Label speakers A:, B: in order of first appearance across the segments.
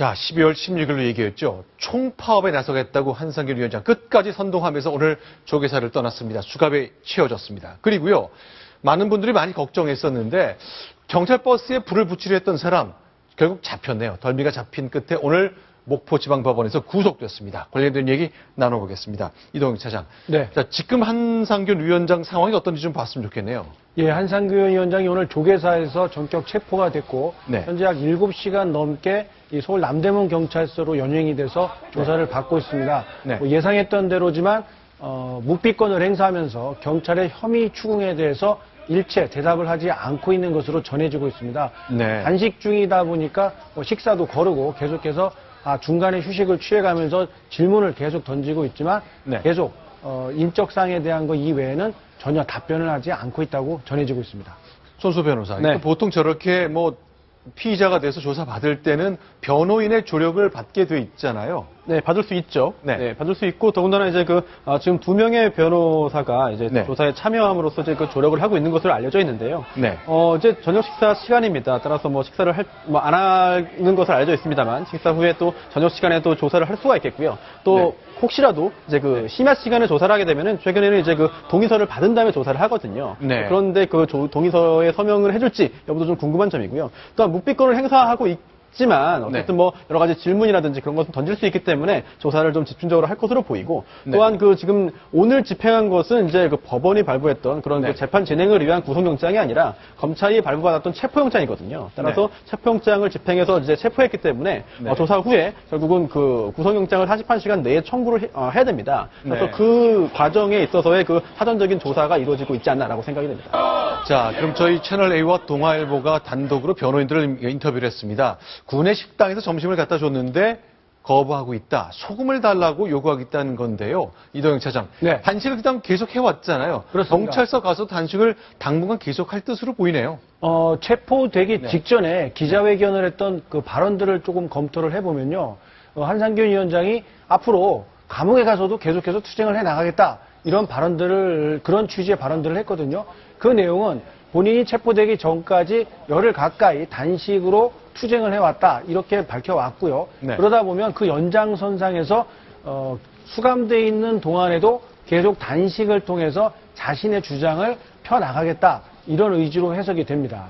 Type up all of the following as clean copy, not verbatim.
A: 자, 12월 16일로 얘기했죠. 총파업에 나서겠다고 한상균 위원장 끝까지 선동하면서 오늘 조계사를 떠났습니다. 수갑에 채워졌습니다. 그리고요, 많은 분들이 많이 걱정했었는데 경찰 버스에 불을 붙이려 했던 사람 결국 잡혔네요. 덜미가 잡힌 끝에 오늘 목포지방법원에서 구속됐습니다. 관련된 얘기 나눠보겠습니다. 이동영 차장.
B: 네.
A: 자, 지금 한상균 위원장 상황이 어떤지 좀 봤으면 좋겠네요.
B: 예, 한상균 위원장이 오늘 조계사에서 전격 체포가 됐고,
A: 네.
B: 현재 약 7시간 넘게 이 서울 남대문 경찰서로 연행이 돼서 조사를 받고 있습니다.
A: 네.
B: 예상했던 대로지만 묵비권을 행사하면서 경찰의 혐의 추궁에 대해서 일체 대답을 하지 않고 있는 것으로 전해지고 있습니다.
A: 네.
B: 단식 중이다 보니까 식사도 거르고 계속해서 중간에 휴식을 취해가면서 질문을 계속 던지고 있지만
A: 네.
B: 계속 인적사항에 대한 것 이외에는 전혀 답변을 하지 않고 있다고 전해지고 있습니다.
A: 손수 변호사.
B: 네.
A: 보통 저렇게 피의자가 돼서 조사받을 때는 변호인의 조력을 받게 돼 있잖아요.
C: 네, 받을 수 있죠.
A: 네.
C: 네, 받을 수 있고, 더군다나 이제 지금 2명의 변호사가 이제
A: 네.
C: 조사에 참여함으로써 이제 조력을 하고 있는 것으로 알려져 있는데요.
A: 네.
C: 이제 저녁 식사 시간입니다. 따라서 식사를 안 하는 것을 알려져 있습니다만, 식사 후에 또 저녁 시간에 또 조사를 할 수가 있겠고요. 또,
A: 네.
C: 혹시라도 이제 심야 시간에 조사를 하게 되면은 최근에는 이제 동의서를 받은 다음에 조사를 하거든요.
A: 네.
C: 그런데 동의서에 서명을 해줄지 여부도 좀 궁금한 점이고요. 또한 묵비권을 행사하고 있지만 어쨌든 여러 가지 질문이라든지 그런 것을 던질 수 있기 때문에 조사를 좀 집중적으로 할 것으로 보이고 또한 지금 오늘 집행한 것은 이제 법원이 발부했던 그런 재판 진행을 위한 구속영장이 아니라 검찰이 발부받았던 체포영장이거든요. 따라서 체포영장을 집행해서 이제 체포했기 때문에 조사 후에 결국은 구속영장을 48시간 내에 청구를 해야 됩니다. 그래서 그 과정에 있어서의 사전적인 조사가 이루어지고 있지 않나라고 생각이 됩니다.
A: 자, 그럼 저희 채널 A와 동아일보가 단독으로 변호인들을 인터뷰를 했습니다. 군내 식당에서 점심을 갖다 줬는데 거부하고 있다. 소금을 달라고 요구하고 있다는 건데요. 이동영 차장.
B: 네.
A: 단식을 그다음 계속 해왔잖아요.
B: 그렇습니다.
A: 경찰서 가서 단식을 당분간 계속할 뜻으로 보이네요.
B: 체포되기 직전에 기자회견을 했던 그 발언들을 조금 검토를 해보면요. 한상균 위원장이 앞으로 감옥에 가서도 계속해서 투쟁을 해 나가겠다. 이런 그런 취지의 발언들을 했거든요. 그 내용은 본인이 체포되기 전까지 열흘 가까이 단식으로 투쟁을 해왔다. 이렇게 밝혀왔고요.
A: 네.
B: 그러다 보면 그 연장선상에서 수감돼 있는 동안에도 계속 단식을 통해서 자신의 주장을 펴나가겠다. 이런 의지로 해석이 됩니다.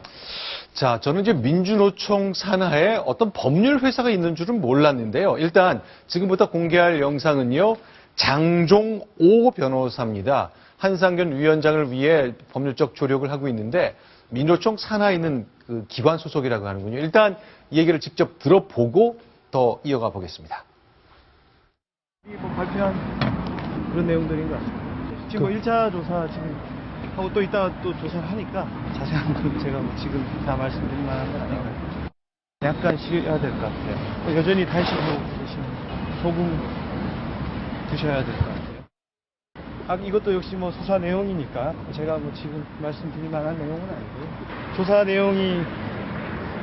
A: 자, 저는 이제 민주노총 산하에 어떤 법률 회사가 있는 줄은 몰랐는데요. 일단 지금부터 공개할 영상은요. 장종오 변호사입니다. 한상균 위원장을 위해 법률적 조력을 하고 있는데 민노총 산하에 있는 그 기관 소속이라고 하는군요. 일단 이 얘기를 직접 들어보고 더 이어가 보겠습니다.
D: 발표한 그런 내용들인 것 같습니다. 지금 1차 조사 지금 하고 또 이따 또 조사를 하니까 자세한 건 제가 지금 다 말씀드릴 만한 건 아니고 약간 쉬어야 될 것 같아요. 여전히 단식하고 계시면 소금 드셔야 될 것 같아요. 이것도 역시 수사 내용이니까 제가 지금 말씀드릴 만한 내용은 아니고요. 조사 내용이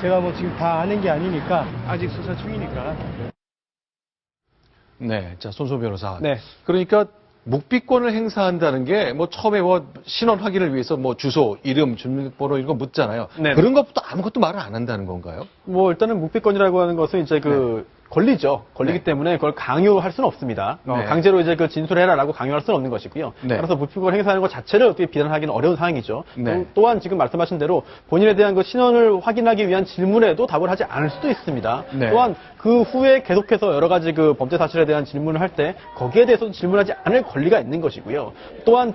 D: 제가 지금 다 아는 게 아니니까 아직 수사 중이니까.
A: 네, 자 손소 변호사.
C: 네.
A: 그러니까 묵비권을 행사한다는 게 처음에 신원 확인을 위해서 주소, 이름, 주민번호 이런 거 묻잖아요.
C: 네.
A: 그런 것부터 아무것도 말을 안 한다는 건가요?
C: 일단은 묵비권이라고 하는 것은 이제 권리죠. 권리기
A: 네.
C: 때문에 그걸 강요할 수는 없습니다.
A: 네.
C: 강제로 이제 진술해라라고 강요할 수는 없는 것이고요.
A: 네.
C: 따라서 묵비권 행사하는 것 자체를 어떻게 비난하기는 어려운 상황이죠.
A: 네.
C: 또한 지금 말씀하신 대로 본인에 대한 신원을 확인하기 위한 질문에도 답을 하지 않을 수도 있습니다.
A: 네.
C: 또한 그 후에 계속해서 여러 가지 범죄 사실에 대한 질문을 할 때 거기에 대해서도 질문하지 않을 권리가 있는 것이고요. 또한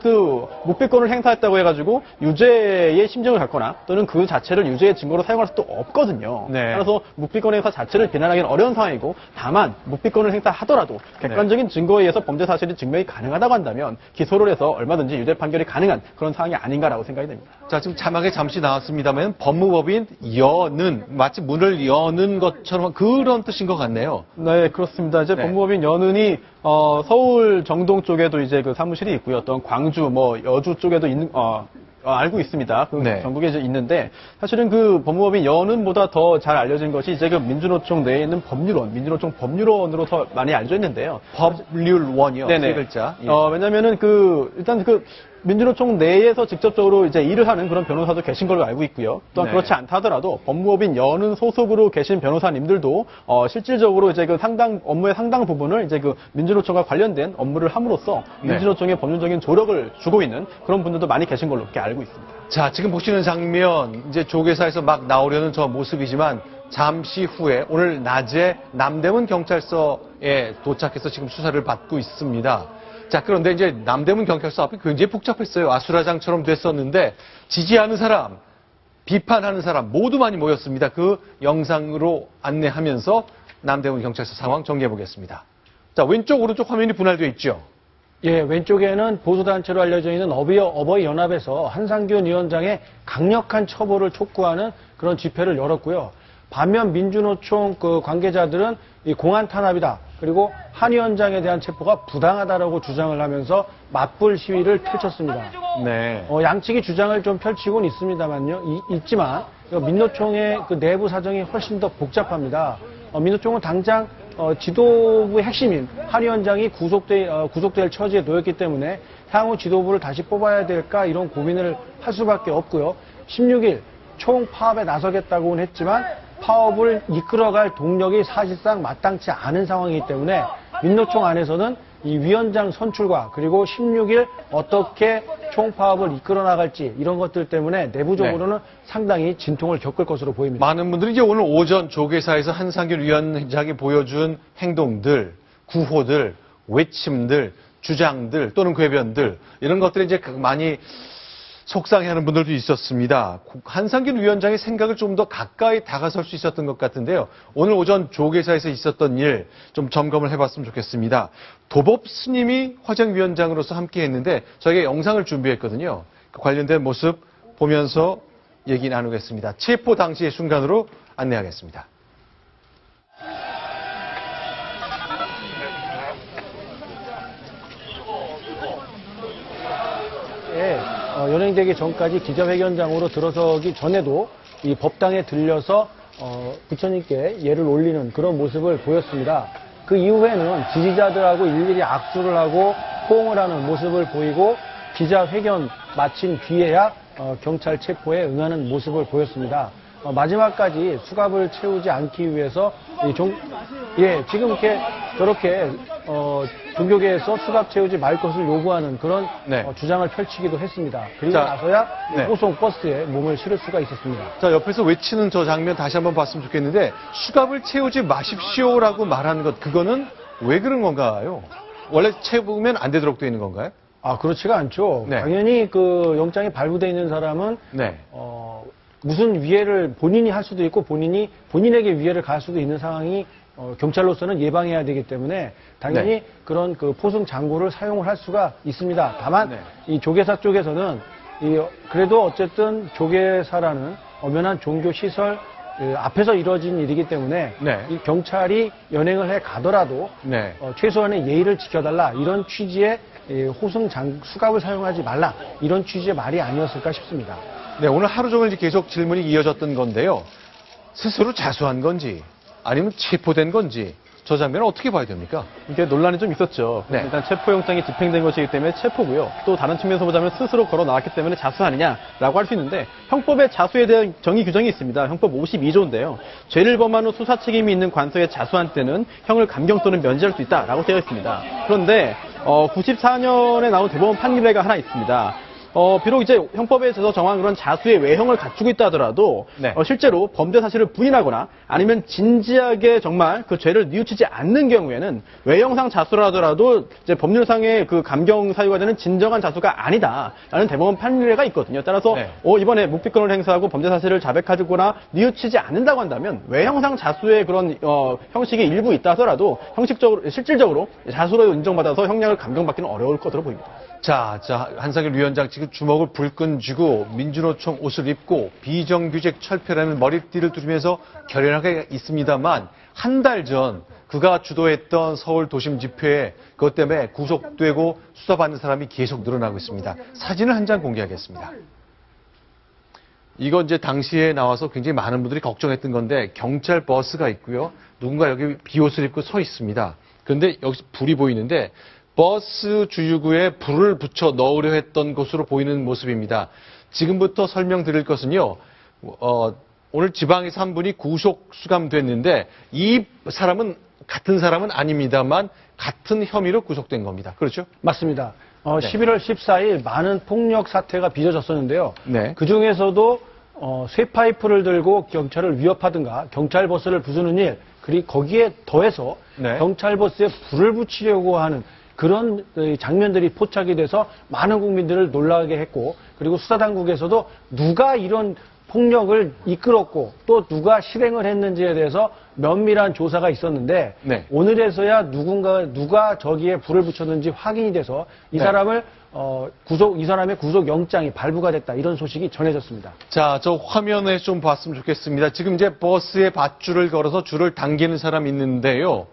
C: 묵비권을 행사했다고 해가지고 유죄의 심증을 갖거나 또는 그 자체를 유죄의 증거로 사용할 수도 없거든요.
A: 네.
C: 따라서 묵비권 행사 자체를 비난하기는 어려운 상황이고 다만 묵비권을 행사하더라도 객관적인 증거에 의해서 범죄 사실이 증명이 가능하다고 한다면 기소를 해서 얼마든지 유죄 판결이 가능한 그런 상황이 아닌가라고 생각이 됩니다.
A: 자, 지금 자막에 잠시 나왔습니다만 법무법인 여는 마치 문을 여는 것처럼 그런 뜻인 것 같네요.
C: 네, 그렇습니다. 이제
A: 네.
C: 법무법인 연은이 서울 정동 쪽에도 이제 사무실이 있고요. 또 광주, 여주 쪽에도 있는 알고 있습니다.
A: 네.
C: 전국에 이제 있는데 사실은 법무법인 연은보다 더 잘 알려진 것이 이제 민주노총 내에 있는 법률원, 민주노총 법률원으로 더 많이 알려져 있는데요.
A: 법률원이요.
C: 네네.
A: 세 글자. 예.
C: 왜냐면은 일단 민주노총 내에서 직접적으로 이제 일을 하는 그런 변호사도 계신 걸로 알고 있고요. 또한
A: 네.
C: 그렇지 않다 하더라도 법무법인 여는 소속으로 계신 변호사님들도 실질적으로 이제 그 업무의 상당 부분을 이제 그 민주노총과 관련된 업무를 함으로써
A: 네.
C: 민주노총의 법률적인 조력을 주고 있는 그런 분들도 많이 계신 걸로 이렇게 알고 있습니다.
A: 자, 지금 보시는 장면, 이제 조계사에서 막 나오려는 저 모습이지만 잠시 후에 오늘 낮에 남대문 경찰서에 도착해서 지금 수사를 받고 있습니다. 자, 그런데 이제 남대문 경찰서 앞이 굉장히 복잡했어요. 아수라장처럼 됐었는데 지지하는 사람, 비판하는 사람 모두 많이 모였습니다. 그 영상으로 안내하면서 남대문 경찰서 상황 정리해 보겠습니다. 자, 왼쪽 오른쪽 화면이 분할되어 있죠.
B: 예, 왼쪽에는 보수단체로 알려져 있는 어버이연합에서 한상균 위원장의 강력한 처벌을 촉구하는 그런 집회를 열었고요. 반면 민주노총 그 관계자들은 이 공안 탄압이다. 그리고 한 위원장에 대한 체포가 부당하다라고 주장을 하면서 맞불 시위를 펼쳤습니다.
A: 네.
B: 양측이 주장을 좀 펼치고는 있습니다만요. 있지만 민노총의 그 내부 사정이 훨씬 더 복잡합니다. 민노총은 당장 지도부의 핵심인 한 위원장이 구속될 처지에 놓였기 때문에 향후 지도부를 다시 뽑아야 될까 이런 고민을 할 수밖에 없고요. 16일 총 파업에 나서겠다고는 했지만 파업을 이끌어갈 동력이 사실상 마땅치 않은 상황이기 때문에 민노총 안에서는 이 위원장 선출과 그리고 16일 어떻게 총파업을 이끌어 나갈지 이런 것들 때문에 내부적으로는 상당히 진통을 겪을 것으로 보입니다.
A: 많은 분들이 이제 오늘 오전 조계사에서 한상균 위원장이 보여준 행동들, 구호들, 외침들, 주장들 또는 궤변들 이런 것들이 이제 많이 속상해하는 분들도 있었습니다. 한상균 위원장의 생각을 좀 더 가까이 다가설 수 있었던 것 같은데요. 오늘 오전 조계사에서 있었던 일 좀 점검을 해봤으면 좋겠습니다. 도법 스님이 화정위원장으로서 함께했는데 저희가 영상을 준비했거든요. 그 관련된 모습 보면서 얘기 나누겠습니다. 체포 당시의 순간으로 안내하겠습니다.
B: 연행되기 전까지 기자회견장으로 들어서기 전에도 이 법당에 들려서 부처님께 예를 올리는 그런 모습을 보였습니다. 그 이후에는 지지자들하고 일일이 악수를 하고 호응을 하는 모습을 보이고 기자회견 마친 뒤에야 경찰 체포에 응하는 모습을 보였습니다. 마지막까지 수갑을 채우지 않기 위해서 지금 이렇게 저렇게 종교계에서 수갑 채우지 말 것을 요구하는 그런
A: 네.
B: 주장을 펼치기도 했습니다. 그리고
A: 자,
B: 나서야
A: 네.
B: 호송 버스에 몸을 실을 수가 있었습니다.
A: 자, 옆에서 외치는 저 장면 다시 한번 봤으면 좋겠는데 수갑을 채우지 마십시오라고 말하는 것 그거는 왜 그런 건가요? 원래 채우면 안 되도록 되어 있는 건가요?
B: 그렇지가 않죠.
A: 네.
B: 당연히 그 영장이 발부되어 있는 사람은
A: 네.
B: 무슨 위해를 본인이 할 수도 있고 본인에게 위해를 가할 수도 있는 상황이 경찰로서는 예방해야 되기 때문에 당연히
A: 네.
B: 그런 그 포승 장구를 사용을 할 수가 있습니다. 다만
A: 네.
B: 이 조계사 쪽에서는 그래도 어쨌든 조계사라는 엄연한 종교 시설 앞에서 이루어진 일이기 때문에
A: 네.
B: 이 경찰이 연행을 해 가더라도
A: 네.
B: 최소한의 예의를 지켜달라 이런 취지의 호승 수갑을 사용하지 말라 이런 취지의 말이 아니었을까 싶습니다.
A: 네, 오늘 하루 종일 계속 질문이 이어졌던 건데요. 스스로 자수한 건지 아니면 체포된 건지 저 장면을 어떻게 봐야 됩니까?
C: 이게 논란이 좀 있었죠.
A: 네.
C: 일단 체포영장이 집행된 것이기 때문에 체포고요. 또 다른 측면에서 보자면 스스로 걸어 나왔기 때문에 자수하느냐라고 할 수 있는데 형법에 자수에 대한 정의 규정이 있습니다. 형법 52조인데요. 죄를 범한 후 수사 책임이 있는 관서에 자수한 때는 형을 감경 또는 면제할 수 있다라고 되어 있습니다. 그런데 94년에 나온 대법원 판례가 하나 있습니다. 비록 이제 형법에서 정한 그런 자수의 외형을 갖추고 있다 하더라도
A: 네.
C: 실제로 범죄 사실을 부인하거나 아니면 진지하게 정말 그 죄를 뉘우치지 않는 경우에는 외형상 자수라 하더라도 이제 법률상의 그 감경 사유가 되는 진정한 자수가 아니다라는 대법원 판례가 있거든요. 따라서
A: 네.
C: 이번에 묵비권을 행사하고 범죄 사실을 자백하거나 뉘우치지 않는다고 한다면 외형상 자수의 그런 형식이 일부 있다 하더라도 형식적으로 실질적으로 자수로 인정받아서 형량을 감경받기는 어려울 것으로 보입니다.
A: 자, 한상균 위원장 지금 주먹을 불끈 쥐고 민주노총 옷을 입고 비정규직 철폐라는 머리띠를 두르면서 결연하게 있습니다만 한 달 전 그가 주도했던 서울 도심 집회에 그것 때문에 구속되고 수사받는 사람이 계속 늘어나고 있습니다. 사진을 한 장 공개하겠습니다. 이건 이제 당시에 나와서 굉장히 많은 분들이 걱정했던 건데 경찰 버스가 있고요. 누군가 여기 비옷을 입고 서 있습니다. 그런데 여기서 불이 보이는데 버스 주유구에 불을 붙여 넣으려 했던 것으로 보이는 모습입니다. 지금부터 설명드릴 것은요. 오늘 지방에서 한 분이 구속 수감됐는데 이 사람은 같은 사람은 아닙니다만 같은 혐의로 구속된 겁니다. 그렇죠?
B: 맞습니다.
A: 네.
B: 11월 14일 많은 폭력 사태가 빚어졌었는데요.
A: 네.
B: 그 중에서도 쇠파이프를 들고 경찰을 위협하든가 경찰 버스를 부수는 일, 그리고 거기에 더해서
A: 네.
B: 경찰 버스에 불을 붙이려고 하는 그런 장면들이 포착이 돼서 많은 국민들을 놀라게 했고, 그리고 수사당국에서도 누가 이런 폭력을 이끌었고 또 누가 실행을 했는지에 대해서 면밀한 조사가 있었는데
A: 네.
B: 오늘에서야 누가 저기에 불을 붙였는지 확인이 돼서 이
A: 네.
B: 사람을 이 사람의 구속 영장이 발부가 됐다, 이런 소식이 전해졌습니다.
A: 자, 저 화면에 좀 봤으면 좋겠습니다. 지금 이제 버스에 밧줄을 걸어서 줄을 당기는 사람이 있는데요.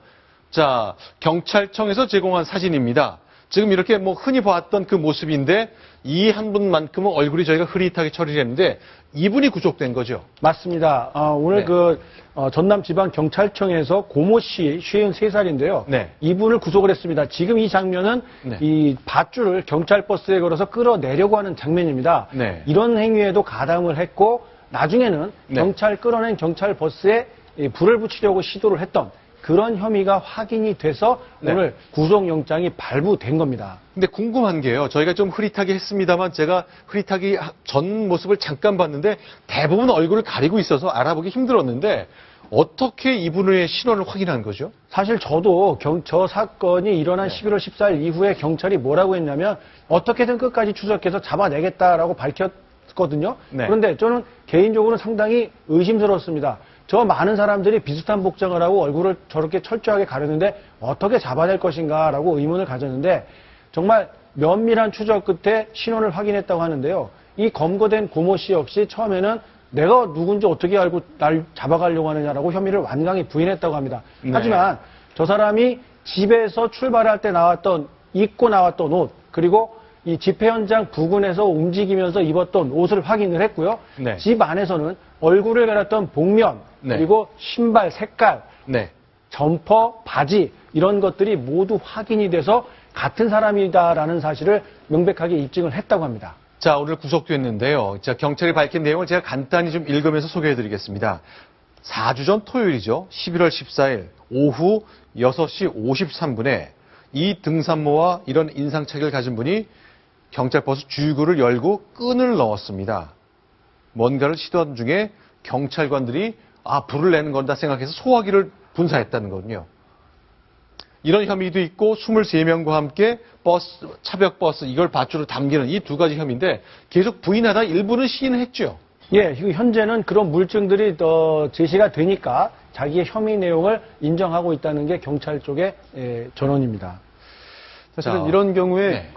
A: 자, 경찰청에서 제공한 사진입니다. 지금 이렇게 뭐 흔히 봤던 그 모습인데 이 한 분만큼은 얼굴이 저희가 흐릿하게 처리를 했는데 이분이 구속된 거죠.
B: 맞습니다. 오늘
A: 네.
B: 전남지방경찰청에서 고모 씨 53살인데요.
A: 네.
B: 이분을 구속을 했습니다. 지금 이 장면은
A: 네.
B: 이 밧줄을 경찰 버스에 걸어서 끌어내려고 하는 장면입니다.
A: 네.
B: 이런 행위에도 가담을 했고 나중에는
A: 네.
B: 끌어낸 경찰 버스에 불을 붙이려고 시도를 했던 그런 혐의가 확인이 돼서
A: 네.
B: 오늘 구속영장이 발부된 겁니다.
A: 근데 궁금한 게요. 저희가 좀 흐릿하게 했습니다만 제가 흐릿하게 전 모습을 잠깐 봤는데 대부분 얼굴을 가리고 있어서 알아보기 힘들었는데 어떻게 이분의 신원을 확인한 거죠?
B: 사실 저도 저 사건이 일어난
A: 네.
B: 11월 14일 이후에 경찰이 뭐라고 했냐면 어떻게든 끝까지 추적해서 잡아내겠다라고 밝혔거든요.
A: 네.
B: 그런데 저는 개인적으로 상당히 의심스러웠습니다. 저 많은 사람들이 비슷한 복장을 하고 얼굴을 저렇게 철저하게 가렸는데 어떻게 잡아낼 것인가라고 의문을 가졌는데 정말 면밀한 추적 끝에 신원을 확인했다고 하는데요. 이 검거된 고모 씨 역시 처음에는 내가 누군지 어떻게 알고 날 잡아가려고 하느냐라고 혐의를 완강히 부인했다고 합니다.
A: 네.
B: 하지만 저 사람이 집에서 출발할 때 입고 나왔던 옷, 그리고 이 집회 현장 부근에서 움직이면서 입었던 옷을 확인을 했고요.
A: 네.
B: 집 안에서는 얼굴을 가렸던 복면,
A: 네.
B: 그리고 신발 색깔,
A: 네.
B: 점퍼, 바지 이런 것들이 모두 확인이 돼서 같은 사람이다라는 사실을 명백하게 입증을 했다고 합니다.
A: 자, 오늘 구속됐는데요. 자, 경찰이 밝힌 내용을 제가 간단히 좀 읽으면서 소개해드리겠습니다. 4주 전 토요일이죠. 11월 14일 오후 6시 53분에 이 등산모와 이런 인상착의를 가진 분이 경찰버스 주유구를 열고 끈을 넣었습니다. 뭔가를 시도하던 중에 경찰관들이 불을 내는 건다 생각해서 소화기를 분사했다는 거군요. 이런 혐의도 있고 23명과 함께 차벽버스 이걸 밧줄로 담기는 이 두 가지 혐의인데 계속 부인하다 일부는 시인을 했죠.
B: 예, 현재는 그런 물증들이 제시가 되니까 자기의 혐의 내용을 인정하고 있다는 게 경찰 쪽의 전언입니다.
C: 사실은
A: 자,
C: 이런 경우에
A: 네.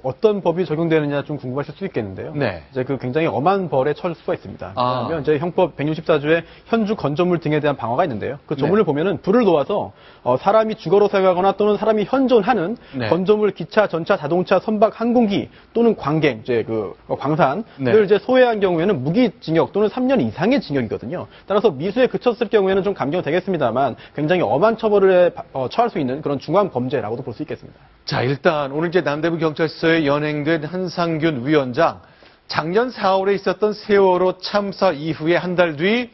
C: 어떤 법이 적용되느냐 좀 궁금하실 수 있겠는데요.
A: 네.
C: 이제 굉장히 엄한 벌에 처할 수가 있습니다.
A: 아.
C: 왜냐하면 이제 형법 164조에 현주 건조물 등에 대한 방어가 있는데요. 그 조문을
A: 네.
C: 보면은 불을 놓아서 사람이 주거로 사용하거나 또는 사람이 현존하는
A: 네.
C: 건조물, 기차, 전차, 자동차, 선박, 항공기 또는 광갱, 이제 광산을
A: 네.
C: 이제 소외한 경우에는 무기징역 또는 3년 이상의 징역이거든요. 따라서 미수에 그쳤을 경우에는 좀 감경이 되겠습니다만 굉장히 엄한 처벌에 처할 수 있는 그런 중한 범죄라고도 볼 수 있겠습니다.
A: 자, 일단 오늘 이제 남대부 경찰서에 연행된 한상균 위원장, 작년 4월에 있었던 세월호 참사 이후에 한 달 뒤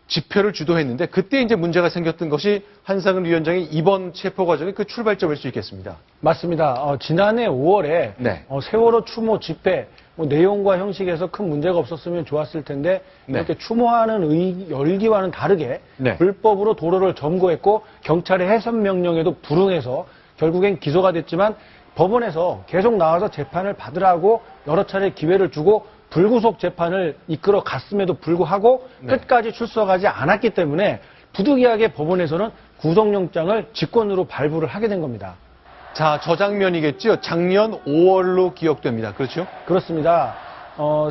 A: 집회를 주도했는데 그때 이제 문제가 생겼던 것이 한상균 위원장의 이번 체포 과정의 그 출발점일 수 있겠습니다.
B: 맞습니다. 지난해 5월에
A: 네.
B: 세월호 추모 집회 내용과 형식에서 큰 문제가 없었으면 좋았을 텐데
A: 네.
B: 이렇게 추모하는 열기와는 다르게
A: 네.
B: 불법으로 도로를 점거했고 경찰의 해산 명령에도 불응해서 결국엔 기소가 됐지만 법원에서 계속 나와서 재판을 받으라고 여러 차례 기회를 주고 불구속 재판을 이끌어 갔음에도 불구하고
A: 네.
B: 끝까지 출석하지 않았기 때문에 부득이하게 법원에서는 구속영장을 직권으로 발부를 하게 된 겁니다.
A: 자, 저 장면이겠죠. 작년 5월로 기억됩니다. 그렇죠?
B: 그렇습니다.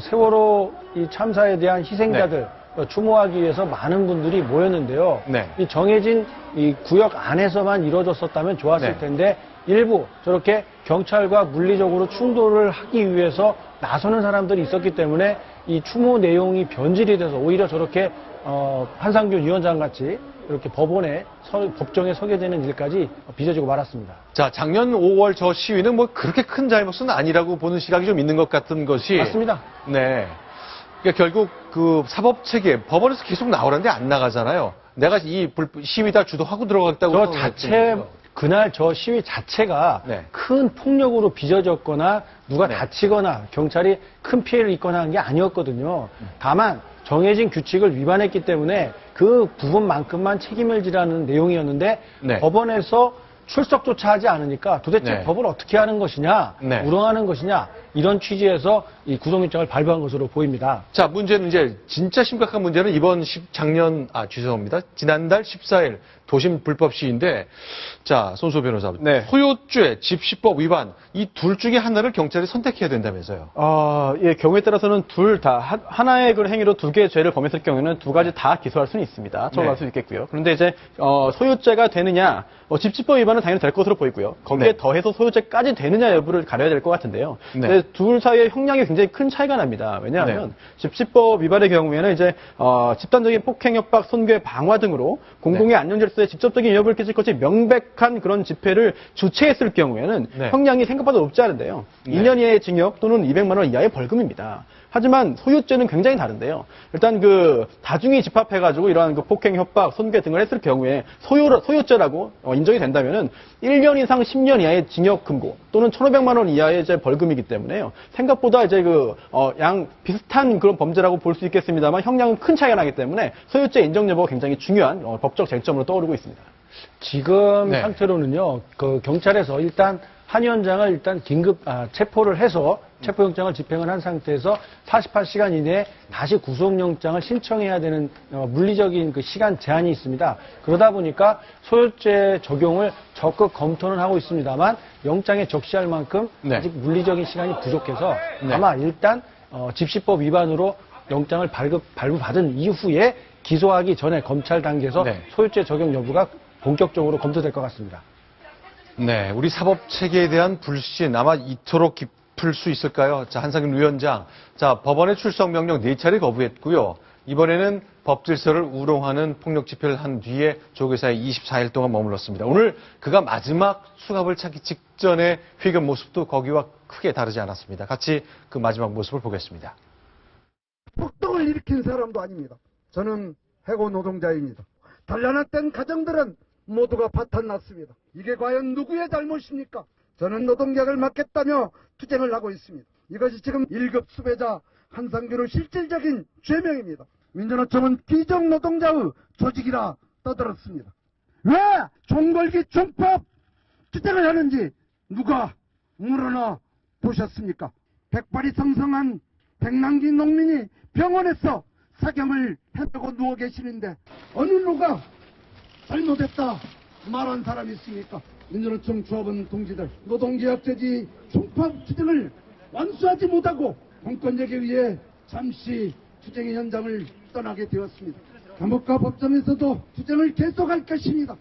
B: 세월호 이 참사에 대한 희생자들 추모하기 위해서 많은 분들이 모였는데요.
A: 네.
B: 이 정해진 이 구역 안에서만 이루어졌었다면 좋았을
A: 네.
B: 텐데 일부 저렇게 경찰과 물리적으로 충돌을 하기 위해서 나서는 사람들이 있었기 때문에 이 추모 내용이 변질이 돼서 오히려 저렇게 한상균 위원장 같이 이렇게 법정에 서게 되는 일까지 빚어지고 말았습니다.
A: 자, 작년 5월 저 시위는 뭐 그렇게 큰 잘못은 아니라고 보는 시각이 좀 있는 것 같은 것이.
B: 맞습니다.
A: 네. 그러니까 결국 그 사법 체계, 법원에서 계속 나오라는데 안 나가잖아요. 내가 이 시위 다 주도하고 들어갔다고.
B: 그날 저 시위 자체가
A: 네.
B: 큰 폭력으로 빚어졌거나 누가
A: 네.
B: 다치거나 경찰이 큰 피해를 입거나 한 게 아니었거든요. 다만 정해진 규칙을 위반했기 때문에 그 부분만큼만 책임을 지라는 내용이었는데
A: 네.
B: 법원에서 출석조차 하지 않으니까 도대체
A: 네.
B: 법을 어떻게 하는 것이냐,
A: 네.
B: 우롱하는 것이냐 이런 취지에서 이 구속영장을 발부한 것으로 보입니다.
A: 자, 문제는 이제 진짜 심각한 문제는 지난달 14일 도심 불법 시위인데, 자, 손수호 변호사,
C: 네.
A: 소유죄, 집시법 위반 이 둘 중에 하나를 경찰이 선택해야 된다면서요.
C: 예, 경우에 따라서는 둘 다 하나의 그 행위로 두 개의 죄를 범했을 경우에는 두 가지 다 기소할 수는 있습니다. 처벌할
A: 네.
C: 수 있겠고요. 그런데 이제 소유죄가 되느냐, 집시법 위반은 당연히 될 것으로 보이고요. 거기에
A: 네.
C: 더해서 소유죄까지 되느냐 여부를 가려야 될 것 같은데요.
A: 네.
C: 근데 둘 사이의 형량이 굉장히 큰 차이가 납니다. 왜냐하면
A: 네.
C: 집시법 위반의 경우에는 이제 집단적인 폭행, 협박, 손괴, 방화 등으로 공공의
A: 네.
C: 안녕 질서에 직접적인 위협을 끼칠 것이 명백한 그런 집회를 주최했을 경우에는
A: 네.
C: 형량이 생각보다 높지 않은데요.
A: 네.
C: 2년 이하의 징역 또는 200만 원 이하의 벌금입니다. 하지만 소유죄는 굉장히 다른데요. 일단 그 다중이 집합해가지고 이러한 그 폭행, 협박, 손괴 등을 했을 경우에 소유죄라고 인정이 된다면은 1년 이상 10년 이하의 징역 금고 또는 1,500만 원 이하의 이제 벌금이기 때문에요. 생각보다 이제 비슷한 그런 범죄라고 볼 수 있겠습니다만 형량은 큰 차이가 나기 때문에 소유죄 인정 여부가 굉장히 중요한 법적 쟁점으로 떠오르고 있습니다.
B: 지금
A: 네.
B: 상태로는요, 그 경찰에서 일단 한 위원장을 일단 긴급 체포를 해서 체포영장을 집행을 한 상태에서 48시간 이내에 다시 구속영장을 신청해야 되는 물리적인 그 시간 제한이 있습니다. 그러다 보니까 소유죄 적용을 적극 검토는 하고 있습니다만 영장에 적시할 만큼
A: 네.
B: 아직 물리적인 시간이 부족해서
A: 네.
B: 아마 일단 집시법 위반으로 영장을 발부받은 이후에 기소하기 전에 검찰 단계에서
A: 네.
B: 소유죄 적용 여부가 본격적으로 검토될 것 같습니다.
A: 네, 우리 사법 체계에 대한 불신 아마 이토록 깊을 수 있을까요? 자, 한상균 위원장, 자, 법원의 출석 명령 4차례 거부했고요. 이번에는 법 질서를 우롱하는 폭력 집회를 한 뒤에 조계사에 24일 동안 머물렀습니다. 오늘 그가 마지막 수갑을 차기 직전에 회견 모습도 거기와 크게 다르지 않았습니다. 같이 그 마지막 모습을 보겠습니다.
E: 폭동을 일으킨 사람도 아닙니다. 저는 해고 노동자입니다. 단란화된 가정들은 모두가 파탄났습니다. 이게 과연 누구의 잘못입니까? 저는 노동력을 막겠다며 투쟁을 하고 있습니다. 이것이 지금 1급 수배자 한상균의 실질적인 죄명입니다. 민주노총은 귀족노동자의 조직이라 떠들었습니다. 왜 종걸기 종법 투쟁을 하는지 누가 물어나 보셨습니까? 백발이 성성한 백남기 농민이 병원에서 사경을 헤매고 누워 계시는데 어느 누가 잘못했다 말한 사람이 있습니까? 민주노총 조합원 동지들 노동계약제지 종법 투쟁을 완수하지 못하고 공권력에 의해 잠시 투쟁의 현장을 떠나게 되었습니다. 감옥과 법정에서도 투쟁을 계속할 것입니다.